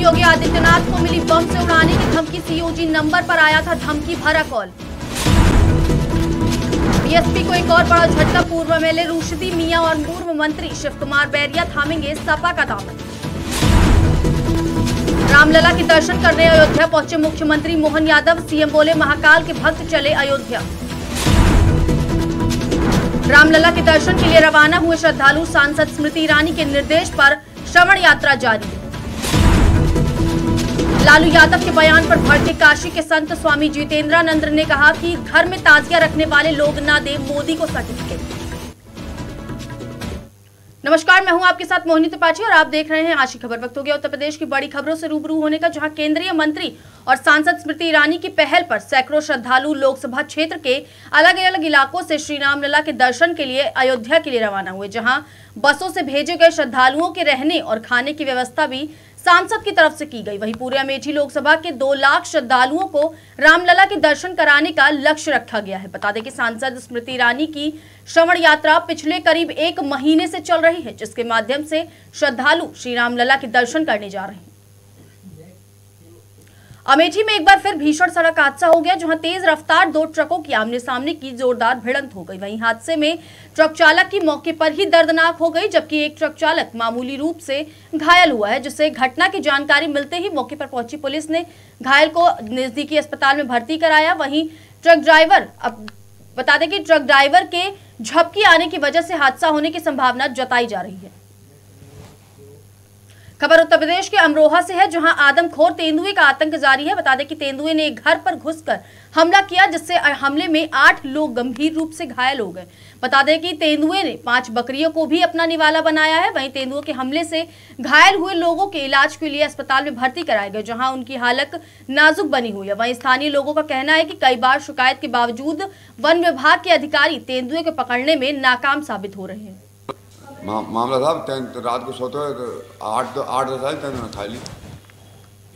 योगी आदित्यनाथ को मिली बम से उड़ाने की धमकी। सीओजी नंबर पर आया था धमकी भरा कॉल। बीएसपी को एक और बड़ा झटका। पूर्व एमएलए रूशदी मियां और पूर्व मंत्री शिव कुमार बैरिया थामेंगे सपा का दामन। रामलला के दर्शन करने अयोध्या पहुंचे मुख्यमंत्री मोहन यादव। सीएम बोले महाकाल के भक्त चले अयोध्या। रामलला के दर्शन के लिए रवाना हुए श्रद्धालु। सांसद स्मृति ईरानी के निर्देश पर श्रवण यात्रा जारी। लालू यादव के बयान पर भड़के काशी के संत स्वामी जितेंद्रानंद ने कहा कि घर में ताजिया रखने वाले लोग ना दे मोदी को सर्टिफिकेट। नमस्कार, मैं हूं आपके साथ मोहिनी त्रिपाठी और आप देख रहे हैं आज की खबर। वक्त हो गया उत्तर प्रदेश की बड़ी खबरों से रूबरू होने का, जहां केंद्रीय मंत्री और सांसद स्मृति ईरानी की पहल पर सैकड़ों श्रद्धालु लोकसभा क्षेत्र के अलग अलग इलाकों से श्री रामलला के दर्शन के लिए अयोध्या के लिए रवाना हुए। जहां बसों से भेजे गए श्रद्धालुओं के रहने और खाने की व्यवस्था भी सांसद की तरफ से की गई। वहीं पूरे अमेठी लोकसभा के 2 लाख श्रद्धालुओं को रामलला के दर्शन कराने का लक्ष्य रखा गया है। बता दें कि सांसद स्मृति ईरानी की श्रवण यात्रा पिछले करीब 1 महीने से चल रही है, जिसके माध्यम से श्रद्धालु श्री रामलला के दर्शन करने जा रहे हैं। अमेठी में एक बार फिर भीषण सड़क हादसा हो गया, जहां तेज रफ्तार 2 ट्रकों की आमने सामने की जोरदार भिड़ंत हो गई। वहीं हादसे में ट्रक चालक की मौके पर ही दर्दनाक हो गई, जबकि एक ट्रक चालक मामूली रूप से घायल हुआ है, जिससे घटना की जानकारी मिलते ही मौके पर पहुंची पुलिस ने घायल को नजदीकी अस्पताल में भर्ती कराया। वहीं ट्रक ड्राइवर, अब बता दें कि ट्रक ड्राइवर के झपकी आने की वजह से हादसा होने की संभावना जताई जा रही है। खबर उत्तर प्रदेश के अमरोहा से है, जहां आदमखोर तेंदुए का आतंक जारी है। बता दें कि तेंदुए ने एक घर पर घुसकर हमला किया, जिससे हमले में 8 लोग गंभीर रूप से घायल हो गए। बता दें कि तेंदुए ने 5 बकरियों को भी अपना निवाला बनाया है। वहीं तेंदुओं के हमले से घायल हुए लोगों के इलाज के लिए अस्पताल में भर्ती कराए गए, जहां उनकी हालत नाजुक बनी हुई है। वहीं स्थानीय लोगों का कहना है कि कई बार शिकायत के बावजूद वन विभाग के अधिकारी तेंदुए को पकड़ने में नाकाम साबित हो रहे हैं। मामला साहब, रात को सोते हुए 8-10 आए तेंदुए खा ली।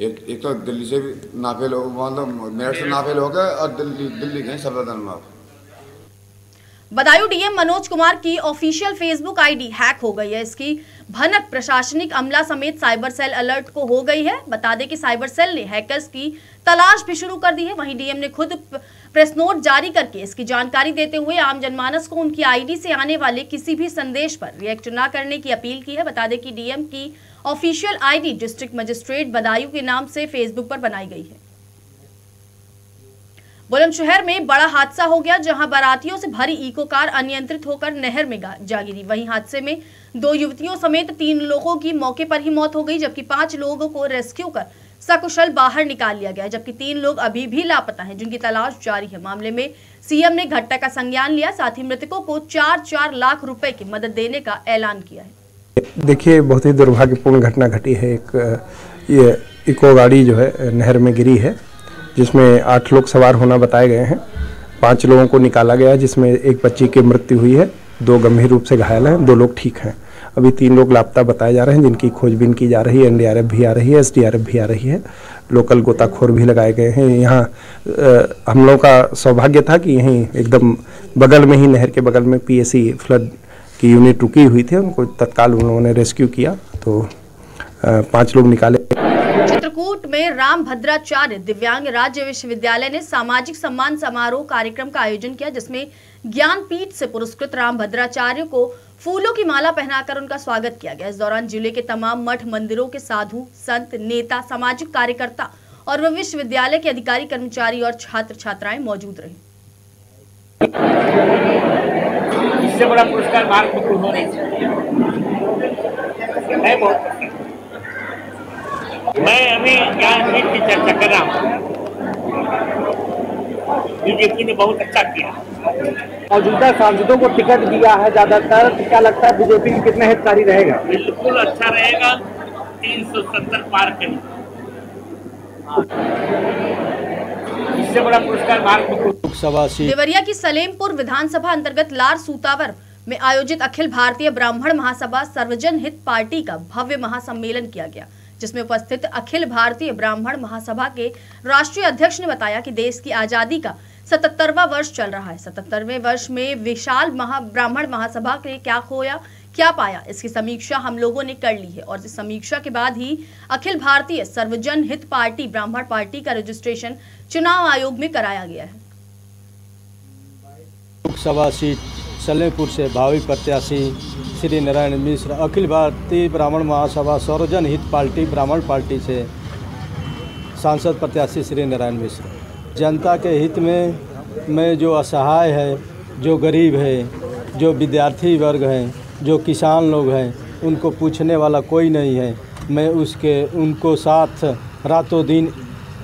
एक तो दिल्ली से भी नाफेल हो, मतलब मेरठ से नाफेल हो गए और दिल्ली गए सफदरजंग में। बदायूं डीएम मनोज कुमार की ऑफिशियल फेसबुक आईडी हैक हो गई है। इसकी भनक प्रशासनिक अमला समेत साइबर सेल अलर्ट को हो गई है। बता दें कि साइबर सेल ने हैकर्स की तलाश भी शुरू कर दी है। वहीं डीएम ने खुद प्रेस नोट जारी करके इसकी जानकारी देते हुए आम जनमानस को उनकी आईडी से आने वाले किसी भी संदेश पर रिएक्ट न करने की अपील की है। बता दें कि डीएम की official ID district magistrate Badaun के नाम से फेसबुक पर बनाई गई है। बुलंदशहर में बड़ा हादसा हो गया, जहां बारातियों से भरी इको कार अनियंत्रित होकर नहर में जा गिरी। वहीं हादसे में 2 युवतियों समेत 3 लोगों की मौके पर ही मौत हो गई, जबकि 5 लोगों को रेस्क्यू कर सकुशल बाहर निकाल लिया गया, जबकि 3 लोग अभी भी लापता हैं, जिनकी तलाश जारी है। मामले में सीएम ने घटना का संज्ञान लिया, साथ ही मृतकों को 4-4 लाख रुपए की मदद देने का ऐलान किया है। देखिए, बहुत ही दुर्भाग्यपूर्ण घटना घटी है। ये इको गाड़ी जो है नहर में गिरी है, जिसमें 8 लोग सवार होना बताए गए हैं। 5 लोगों को निकाला गया, जिसमें एक बच्ची की मृत्यु हुई है, 2 गंभीर रूप से घायल हैं, 2 लोग ठीक हैं। अभी 3 लोग लापता बताए जा रहे हैं, जिनकी खोजबीन की जा रही है। एनडीआरएफ भी आ रही है, एसडीआरएफ भी आ रही है, लोकल गोताखोर भी लगाए गए हैं। यहाँ हम लोगों का सौभाग्य था कि यहीं एकदम बगल में ही, नहर के बगल में पीएसी फ्लड की यूनिट रुकी हुई थी, उनको तत्काल उन लोगों ने रेस्क्यू किया, तो 5 लोग निकाले। चित्रकूट में रामभद्राचार्य दिव्यांग राज्य विश्वविद्यालय ने सामाजिक सम्मान समारोह कार्यक्रम का आयोजन किया, जिसमें ज्ञानपीठ से पुरस्कृत रामभद्राचार्य को फूलों की माला पहनाकर उनका स्वागत किया गया। इस दौरान जिले के तमाम मठ मंदिरों के साधु संत, नेता, सामाजिक कार्यकर्ता और विश्वविद्यालय के अधिकारी, कर्मचारी और छात्र छात्राएं मौजूद रहे। इससे बड़ा पुरस्कार भारत में कोई हो नहीं सकता। मैं अभी ज्ञानपीठ की चर्चा कर रहा हूँ। बीजेपी ने बहुत अच्छा किया। मौजूदा सांसदों को टिकट दिया है ज्यादातर, तो क्या लगता है बीजेपी की कितना हितकारी रहेगा? बिल्कुल अच्छा रहेगा। 370 पार करें। इससे बड़ा पुरस्कार भारत में लोकसभा से। देवरिया की सलेमपुर विधानसभा अंतर्गत लार सूतावर में आयोजित अखिल भारतीय ब्राह्मण महासभा सर्वजन हित पार्टी का भव्य महासम्मेलन किया गया, जिसमें उपस्थित अखिल भारतीय ब्राह्मण महासभा के राष्ट्रीय अध्यक्ष ने बताया कि देश की आजादी का 77वां वर्ष चल रहा है। 77वें वर्ष में विशाल ब्राह्मण महासभा ने क्या खोया, क्या पाया, इसकी समीक्षा हम लोगों ने कर ली है और इस समीक्षा के बाद ही अखिल भारतीय सर्वजन हित पार्टी ब्राह्मण पार्टी का रजिस्ट्रेशन चुनाव आयोग में कराया गया है। लोकसभा सीट सलेमपुर से भावी प्रत्याशी श्री नारायण मिश्र, अखिल भारतीय ब्राह्मण महासभा सर्वजन हित पार्टी ब्राह्मण पार्टी से सांसद प्रत्याशी श्री नारायण मिश्र। जनता के हित में जो असहाय है, जो गरीब है, जो विद्यार्थी वर्ग हैं, जो किसान लोग हैं, उनको पूछने वाला कोई नहीं है। मैं उनको साथ रातों दिन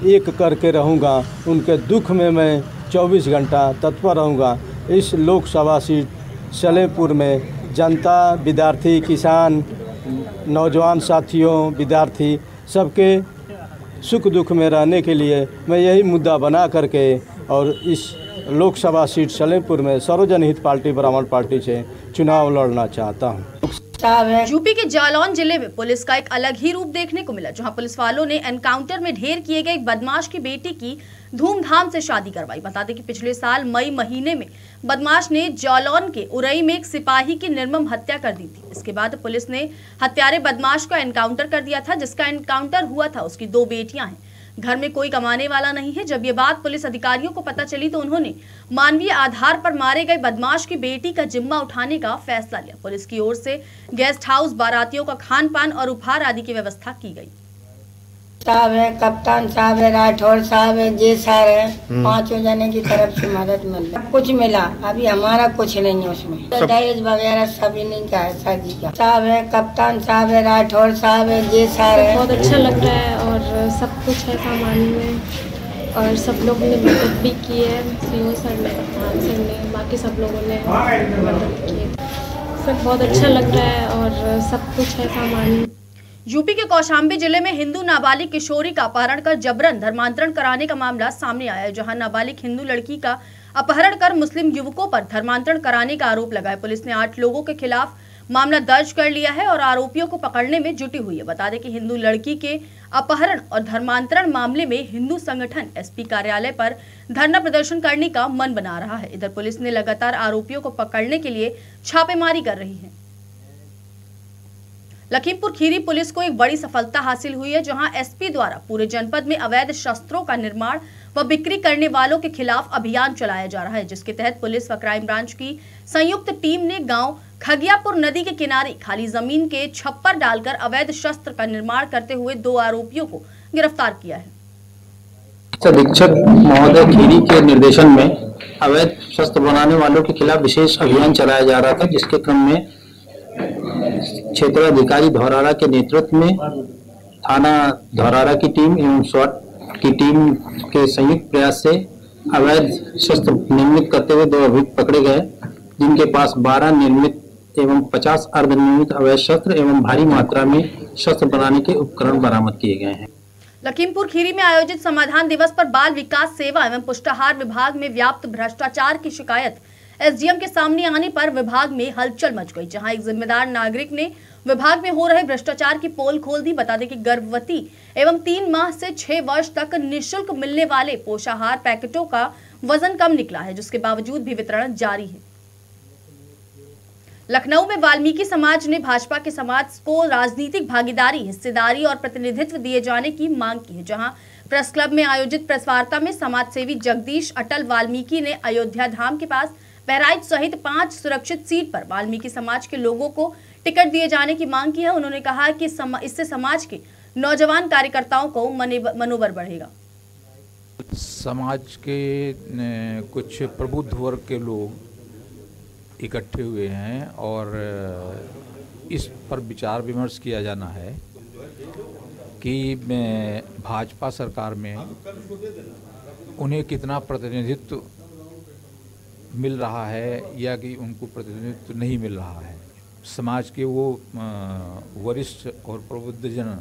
एक करके रहूँगा। उनके दुख में मैं 24 घंटा तत्पर रहूँगा। इस लोकसभा सीट सलेमपुर में जनता, विद्यार्थी, किसान, नौजवान साथियों, विद्यार्थी सबके सुख दुख में रहने के लिए मैं यही मुद्दा बना करके और इस लोकसभा सीट सलेमपुर में सर्वजन हित पार्टी ब्राह्मण पार्टी से चुनाव लड़ना चाहता हूँ। यूपी के जालौन जिले में पुलिस का एक अलग ही रूप देखने को मिला, जहां पुलिस वालों ने एनकाउंटर में ढेर किए गए एक बदमाश की बेटी की धूमधाम से शादी करवाई। बता दें कि पिछले साल मई महीने में बदमाश ने जालौन के उरई में एक सिपाही की निर्मम हत्या कर दी थी। इसके बाद पुलिस ने हत्यारे बदमाश का एनकाउंटर कर दिया था। जिसका एनकाउंटर हुआ था उसकी 2 बेटियां हैं। घर में कोई कमाने वाला नहीं है। जब ये बात पुलिस अधिकारियों को पता चली तो उन्होंने मानवीय आधार पर मारे गए बदमाश की बेटी का जिम्मा उठाने का फैसला लिया। पुलिस की ओर से गेस्ट हाउस, बारातियों का खान पान और उपहार आदि की व्यवस्था की गई। साहब है, कप्तान साहब है, राठौर साहब है, जे साहब है, 5 जने की तरफ से मदद मिल रही। कुछ मिला, अभी हमारा कुछ नहीं है उसमें। दहेज वगैरह सभी नहीं का है, शादी का। साहब है, कप्तान साहब है, राठौर साहब है, जे साहब है। बहुत अच्छा लग रहा है और सब कुछ है सामान में और सब लोग ने मदद भी की है। सीओ सर ने, प्रधान सर ने, बाकी सब लोगों ने मदद की है। सब बहुत अच्छा लग रहा है और सब कुछ है सामान में। यूपी के कौशाम्बी जिले में हिंदू नाबालिग किशोरी का अपहरण कर जबरन धर्मांतरण कराने का मामला सामने आया है, जहां नाबालिग हिंदू लड़की का अपहरण कर मुस्लिम युवकों पर धर्मांतरण कराने का आरोप लगा है। पुलिस ने 8 लोगों के खिलाफ मामला दर्ज कर लिया है और आरोपियों को पकड़ने में जुटी हुई है। बता दें कि हिंदू लड़की के अपहरण और धर्मांतरण मामले में हिंदू संगठन एसपी कार्यालय पर धरना प्रदर्शन करने का मन बना रहा है। इधर पुलिस ने लगातार आरोपियों को पकड़ने के लिए छापेमारी कर रही है। लखीमपुर खीरी पुलिस को एक बड़ी सफलता हासिल हुई है, जहां एसपी द्वारा पूरे जनपद में अवैध शस्त्रों का निर्माण व बिक्री करने वालों के खिलाफ अभियान चलाया जा रहा है, जिसके तहत पुलिस व क्राइम ब्रांच की संयुक्त टीम ने गांव खगियापुर नदी के किनारे खाली जमीन के छप्पर डालकर अवैध शस्त्र का निर्माण करते हुए 2 आरोपियों को गिरफ्तार किया है। अधीक्षक महोदय खीरी के निर्देशन में अवैध शस्त्र बनाने वालों के खिलाफ विशेष अभियान चलाया जा रहा था, जिसके क्रम में क्षेत्राधिकारी धौरारा के नेतृत्व में थाना धौरारा की टीम एवं स्वाट की टीम के संयुक्त प्रयास से अवैध शस्त्र निर्मित करते हुए 2 अभियुक्त पकड़े गए, जिनके पास 12 निर्मित एवं 50 अर्धनिर्मित अवैध शस्त्र एवं भारी मात्रा में शस्त्र बनाने के उपकरण बरामद किए गए हैं। लखीमपुर खीरी में आयोजित समाधान दिवस पर बाल विकास सेवा एवं पुष्टाहार विभाग में व्याप्त भ्रष्टाचार की शिकायत एसडीएम के सामने आने पर विभाग में हलचल मच गई, जहां एक जिम्मेदार नागरिक ने विभाग में हो रहे भ्रष्टाचार की पोल खोल दी। बता दें कि गर्भवती एवं 3 माह से 6 वर्ष तक निःशुल्क मिलने वाले पोषाहार पैकेटों का वजन कम निकला है, जिसके बावजूद भी वितरण जारी है। लखनऊ में वाल्मीकि समाज ने भाजपा के समाज को राजनीतिक भागीदारी, हिस्सेदारी और प्रतिनिधित्व दिए जाने की मांग की है, जहां प्रेस क्लब में आयोजित प्रेस वार्ता में समाज सेवी जगदीश अटल वाल्मीकि ने अयोध्या धाम के पास बहराइच सहित 5 सुरक्षित सीट पर वाल्मीकि समाज के लोगों को टिकट दिए जाने की मांग की है। उन्होंने कहा कि इससे समाज के नौजवान कार्यकर्ताओं को मनोबल बढ़ेगा। समाज के कुछ प्रबुद्ध वर्ग के लोग इकट्ठे हुए हैं और इस पर विचार विमर्श किया जाना है कि भाजपा सरकार में उन्हें कितना प्रतिनिधित्व मिल रहा है या कि उनको प्रतिनिधित्व नहीं मिल रहा है। समाज के वो वरिष्ठ और प्रबुद्धजन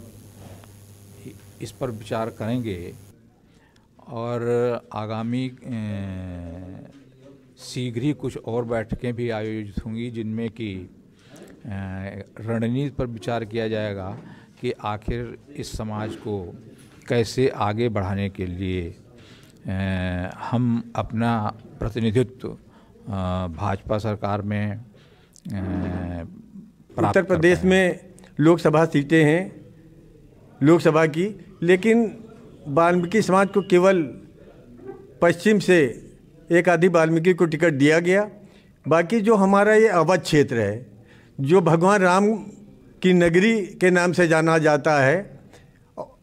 इस पर विचार करेंगे और आगामी शीघ्र ही कुछ और बैठकें भी आयोजित होंगी, जिनमें कि रणनीति पर विचार किया जाएगा कि आखिर इस समाज को कैसे आगे बढ़ाने के लिए हम अपना प्रतिनिधित्व भाजपा सरकार में प्राप्त उत्तर प्रदेश में लोकसभा सीटें हैं लोकसभा की, लेकिन वाल्मीकि समाज को केवल पश्चिम से एक आदि वाल्मीकि को टिकट दिया गया। बाकी जो हमारा ये अवध क्षेत्र है, जो भगवान राम की नगरी के नाम से जाना जाता है,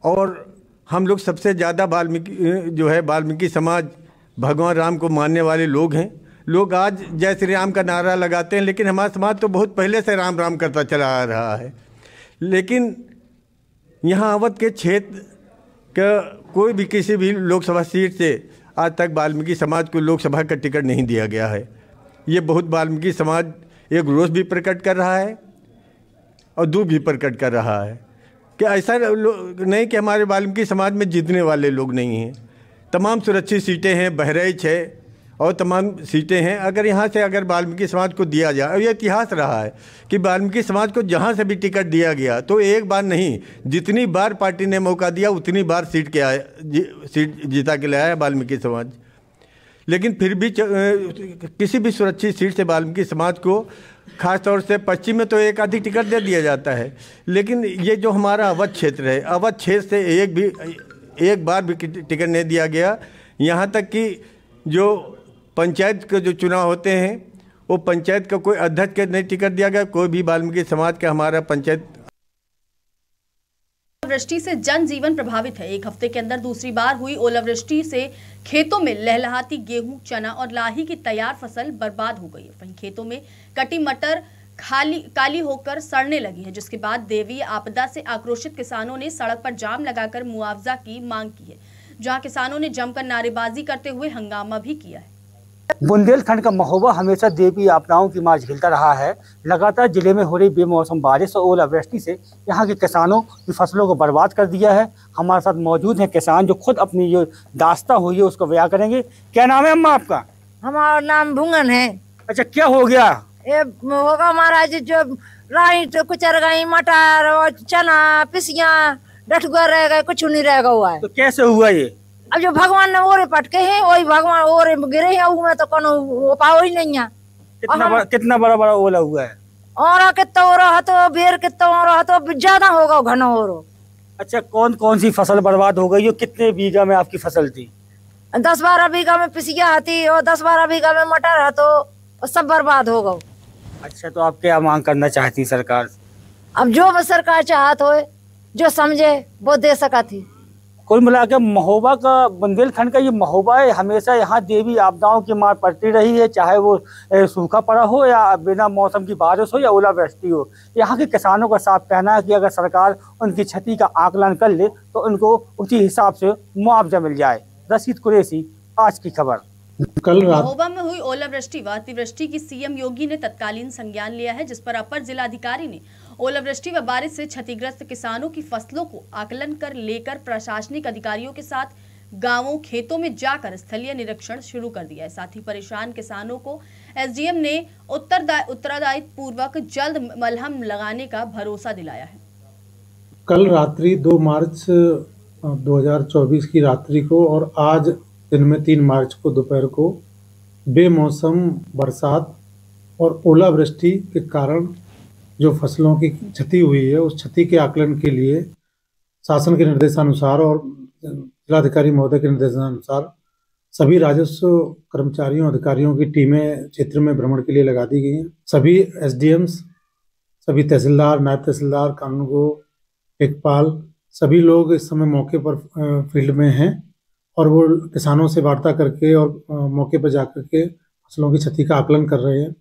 और हम लोग सबसे ज़्यादा वाल्मीकि समाज भगवान राम को मानने वाले लोग हैं। लोग आज जय श्री राम का नारा लगाते हैं, लेकिन हमारा समाज तो बहुत पहले से राम राम करता चला आ रहा है। लेकिन यहाँ अवध के क्षेत्र का कोई भी किसी भी लोकसभा सीट से आज तक वाल्मीकि समाज को लोकसभा का टिकट नहीं दिया गया है। ये बहुत वाल्मीकि समाज एक रोष भी प्रकट कर रहा है और दुख भी प्रकट कर रहा है कि ऐसा नहीं कि हमारे वाल्मीकि समाज में जीतने वाले लोग नहीं हैं। तमाम सुरक्षित सीटें हैं, बहराइच है और तमाम सीटें हैं। अगर यहाँ से अगर वाल्मीकि समाज को दिया जाए, और ये इतिहास रहा है कि वाल्मीकि समाज को जहाँ से भी टिकट दिया गया तो एक बार नहीं, जितनी बार पार्टी ने मौका दिया उतनी बार सीट जीता के लाया है वाल्मीकि समाज। लेकिन फिर भी किसी भी सुरक्षित सीट से वाल्मीकि समाज को खास तौर से पश्चिम में तो एक आधी टिकट दे दिया जाता है, लेकिन ये जो हमारा अवध क्षेत्र है, अवध क्षेत्र से एक बार भी टिकट नहीं दिया गया। यहाँ तक कि जो पंचायत के जो चुनाव होते हैं, वो पंचायत का कोई अध्यक्ष के नहीं टिकट दिया गया। कोई भी वाल्मीकि समाज का हमारा पंचायत वृष्टि से जनजीवन प्रभावित है। एक हफ्ते के अंदर दूसरी बार हुई ओलावृष्टि से खेतों में लहलहाती गेहूं, चना और लाही की तैयार फसल बर्बाद हो गई है। वहीं खेतों में कटी मटर काली होकर सड़ने लगी है, जिसके बाद दैवीय आपदा से आक्रोशित किसानों ने सड़क पर जाम लगाकर मुआवजा की मांग की है, जहां किसानों ने जमकर नारेबाजी करते हुए हंगामा भी किया है। बुंदेलखंड का महोबा हमेशा दैवीय आपदाओं की मार झेलता रहा है। लगातार जिले में हो रही बेमौसम बारिश और ओलावृष्टि से यहाँ के किसानों की फसलों को बर्बाद कर दिया है। हमारे साथ मौजूद हैं किसान जो खुद अपनी जो दास्ता हुई है उसको बयां करेंगे। क्या नाम है अम्मा आपका? हमारा नाम भूंगन है। अच्छा, क्या हो गया? ये होगा महाराज, जो राई तो कुचर गई, मटर और चना पिसियां डठुआ रह गए, कुछ नहीं रह हुआ है। तो कैसे हुआ ये? अब जो भगवान ने ओरे पटके हैं वही भगवान ओरे गिरे हैं, उसमें तो कोनो उपाय ही नहीं है। कितना बड़ा बड़ा ओला हुआ है? और कितना हो रहा तो बेर कितना हो रहा तो ज्यादा होगा घना हो रहा। अच्छा, कौन कौन सी फसल बर्बाद हो गई? कितने बीघा में आपकी फसल थी? 10-12 बीघा में पिसिया थी और 10-12 बीघा में मटर है, तो सब बर्बाद हो गए। अच्छा, तो आप क्या मांग करना चाहती सरकार? अब जो सरकार चाहत हो, जो समझे वो दे सका थी। कुल मिलाकर महोबा का, बुंदेलखंड का ये महोबा है, हमेशा यहाँ देवी आपदाओं की मार पड़ती रही है, चाहे वो सूखा पड़ा हो या बिना मौसम की बारिश हो या ओलावृष्टि हो। यहाँ के किसानों का साफ कहना है कि अगर सरकार उनकी क्षति का आकलन कर ले तो उनको उसी हिसाब से मुआवजा मिल जाए। रशीद कुरैशी, आज की खबर। कल महोबा में हुई ओलावृष्टि व अतिवृष्टि की सीएम योगी ने तत्कालीन संज्ञान लिया है, जिस पर अपर जिलाधिकारी ने ओलावृष्टि व बारिश से क्षतिग्रस्त किसानों की फसलों को आकलन कर लेकर प्रशासनिक अधिकारियों के साथ गांवों खेतों में जाकर स्थलीय निरीक्षण शुरू कर दिया है। साथ ही परेशान किसानों को एसडीएम ने उत्तरदायित्व पूर्वक जल्द मलहम लगाने का भरोसा दिलाया है। कल रात्रि 2 मार्च 2024 की रात्रि को और आज दिन में 3 मार्च को दोपहर को बेमौसम बरसात और ओलावृष्टि के कारण जो फसलों की क्षति हुई है, उस क्षति के आकलन के लिए शासन के निर्देशानुसार और जिलाधिकारी महोदय के निर्देशानुसार सभी राजस्व कर्मचारियों अधिकारियों की टीमें क्षेत्र में भ्रमण के लिए लगा दी गई हैं। सभी एसडीएम्स, सभी तहसीलदार, नायब तहसीलदार, कानूनगो, लेखपाल, सभी लोग इस समय मौके पर फील्ड में हैं और वो किसानों से वार्ता करके और मौके पर जाकर के फसलों की क्षति का आकलन कर रहे हैं।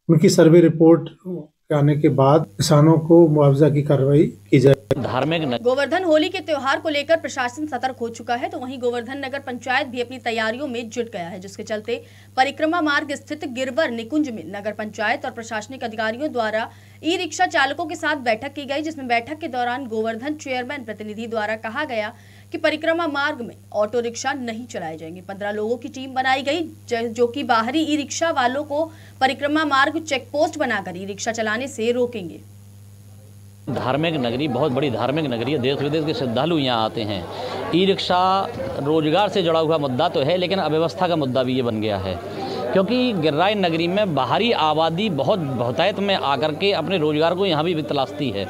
उनकी सर्वे रिपोर्ट के आने के बाद किसानों को मुआवजा की कार्रवाई की जाए। धार्मिक गोवर्धन होली के त्योहार को लेकर प्रशासन सतर्क हो चुका है, तो वहीं गोवर्धन नगर पंचायत भी अपनी तैयारियों में जुट गया है, जिसके चलते परिक्रमा मार्ग स्थित गिरवर निकुंज में नगर पंचायत और प्रशासनिक अधिकारियों द्वारा ई रिक्शा चालकों के साथ बैठक की गई, जिसमें बैठक के दौरान गोवर्धन चेयरमैन प्रतिनिधि द्वारा कहा गया कि परिक्रमा मार्ग में ऑटो रिक्शा नहीं चलाए जाएंगे। 15 लोगों की टीम बनाई गई, जो कि बाहरी ई रिक्शा वालों को परिक्रमा मार्ग चेक पोस्ट बनाकर ई रिक्शा चलाने से रोकेंगे। धार्मिक नगरी, बहुत बड़ी धार्मिक नगरी है, देश विदेश के श्रद्धालु यहाँ आते हैं। ई रिक्शा रोजगार से जुड़ा हुआ मुद्दा तो है, लेकिन अव्यवस्था का मुद्दा भी ये बन गया है। क्योंकि गिर्राई नगरी में बाहरी आबादी बहुत बहुतायत में आकर के अपने रोजगार को यहाँ भी तलाशती है,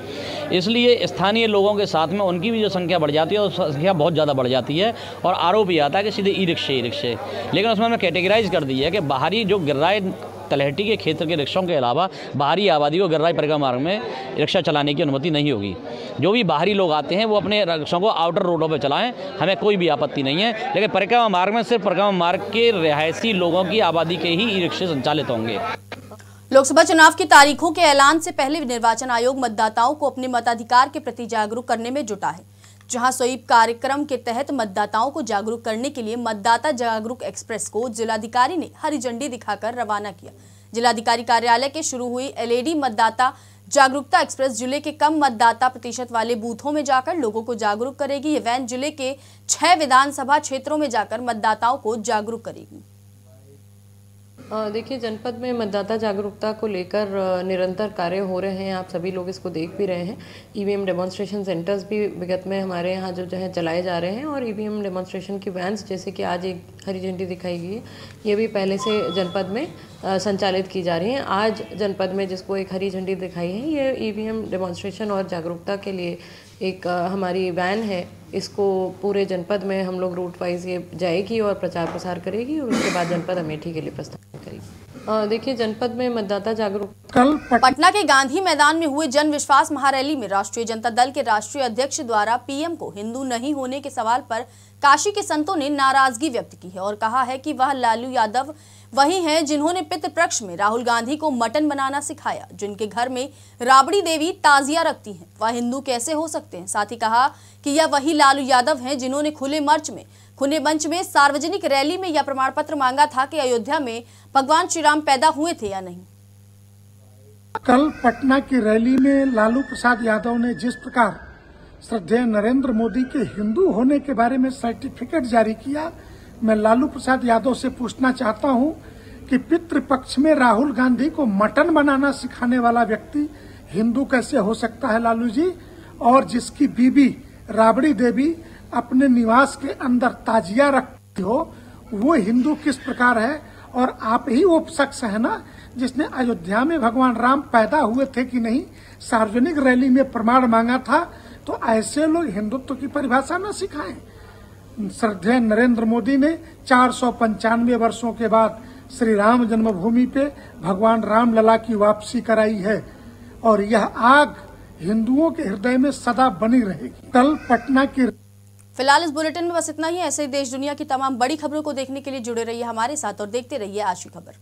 इसलिए स्थानीय लोगों के साथ में उनकी भी जो संख्या बढ़ जाती है और संख्या बहुत ज़्यादा बढ़ जाती है। और आरोप ये आता है कि सीधे ई रिक्शे, लेकिन उसमें हमने कैटेगराइज कर दी है कि बाहरी जो गिर्राई तलहटी के क्षेत्र के रिक्शों के अलावा बाहरी आबादी को गिर्राई परिक्रमा मार्ग में रिक्शा चलाने की अनुमति नहीं होगी। जो भी बाहरी लोग आते हैं वो अपने रिक्शों को आउटर रोडों पर चलाएं, हमें कोई भी आपत्ति नहीं है, लेकिन परिक्रमा मार्ग में सिर्फ परिक्रमा मार्ग के रिहायशी लोगों की आबादी के ही ई रिक्शे संचालित होंगे। लोकसभा चुनाव की तारीखों के ऐलान से पहले निर्वाचन आयोग मतदाताओं को अपने मताधिकार के प्रति जागरूक करने में जुटा है, जहां स्वीप कार्यक्रम के तहत मतदाताओं को जागरूक करने के लिए मतदाता जागरूक एक्सप्रेस को जिलाधिकारी ने हरी झंडी दिखाकर रवाना किया। जिलाधिकारी कार्यालय के शुरू हुई एलईडी मतदाता जागरूकता एक्सप्रेस जिले के कम मतदाता प्रतिशत वाले बूथों में जाकर लोगों को जागरूक करेगी। ये वैन जिले के 6 विधानसभा क्षेत्रों में जाकर मतदाताओं को जागरूक करेगी। देखिए, जनपद में मतदाता जागरूकता को लेकर निरंतर कार्य हो रहे हैं, आप सभी लोग इसको देख भी रहे हैं। ईवीएम डेमोन्स्ट्रेशन सेंटर्स भी विगत में हमारे यहाँ जो है चलाए जा रहे हैं और ईवीएम डेमोन्स्ट्रेशन की वैन्स, जैसे कि आज एक हरी झंडी दिखाई गई है, ये भी पहले से जनपद में संचालित की जा रही हैं। आज जनपद में जिसको एक हरी झंडी दिखाई है, ये ईवीएम डेमोन्स्ट्रेशन और जागरूकता के लिए एक हमारी वैन है। इसको पूरे जनपद में हम लोग रूट वाइज ये जाएगी और प्रचार प्रसार करेगी और उसके बाद जनपद अमेठी के लिए प्रस्थान करेगी। देखिए, जनपद में मतदाता जागरूकता कल पटना के गांधी मैदान में हुए जन विश्वास महारैली में राष्ट्रीय जनता दल के राष्ट्रीय अध्यक्ष द्वारा पीएम को हिंदू नहीं होने के सवाल पर काशी के संतों ने नाराजगी व्यक्त की है और कहा है कि वह लालू यादव वही हैं जिन्होंने पितृपक्ष में राहुल गांधी को मटन बनाना सिखाया, जिनके घर में राबड़ी देवी ताजिया रखती हैं, वह हिंदू कैसे हो सकते हैं। साथ ही कहा कि यह वही लालू यादव हैं जिन्होंने खुले मंच में सार्वजनिक रैली में यह प्रमाण पत्र मांगा था कि अयोध्या में भगवान श्री राम पैदा हुए थे या नहीं। कल पटना की रैली में लालू प्रसाद यादव ने जिस प्रकार श्रद्धेय नरेंद्र मोदी के हिंदू होने के बारे में सर्टिफिकेट जारी किया, मैं लालू प्रसाद यादव से पूछना चाहता हूं कि पितृपक्ष में राहुल गांधी को मटन बनाना सिखाने वाला व्यक्ति हिंदू कैसे हो सकता है लालू जी, और जिसकी बीबी राबड़ी देवी अपने निवास के अंदर ताजिया रखती हो, वो हिंदू किस प्रकार है। और आप ही वो शख्स है ना जिसने अयोध्या में भगवान राम पैदा हुए थे कि नहीं सार्वजनिक रैली में प्रमाण मांगा था, तो ऐसे लोग हिंदुत्व की परिभाषा न सिखाएं। श्रद्धेय नरेंद्र मोदी ने 495 वर्षों के बाद श्री राम जन्मभूमि पे भगवान राम लला की वापसी कराई है और यह आग हिंदुओं के हृदय में सदा बनी रहेगी। कल पटना की फिलहाल इस बुलेटिन में बस इतना ही। ऐसे ही देश दुनिया की तमाम बड़ी खबरों को देखने के लिए जुड़े रहिए हमारे साथ और देखते रहिए आज की खबर।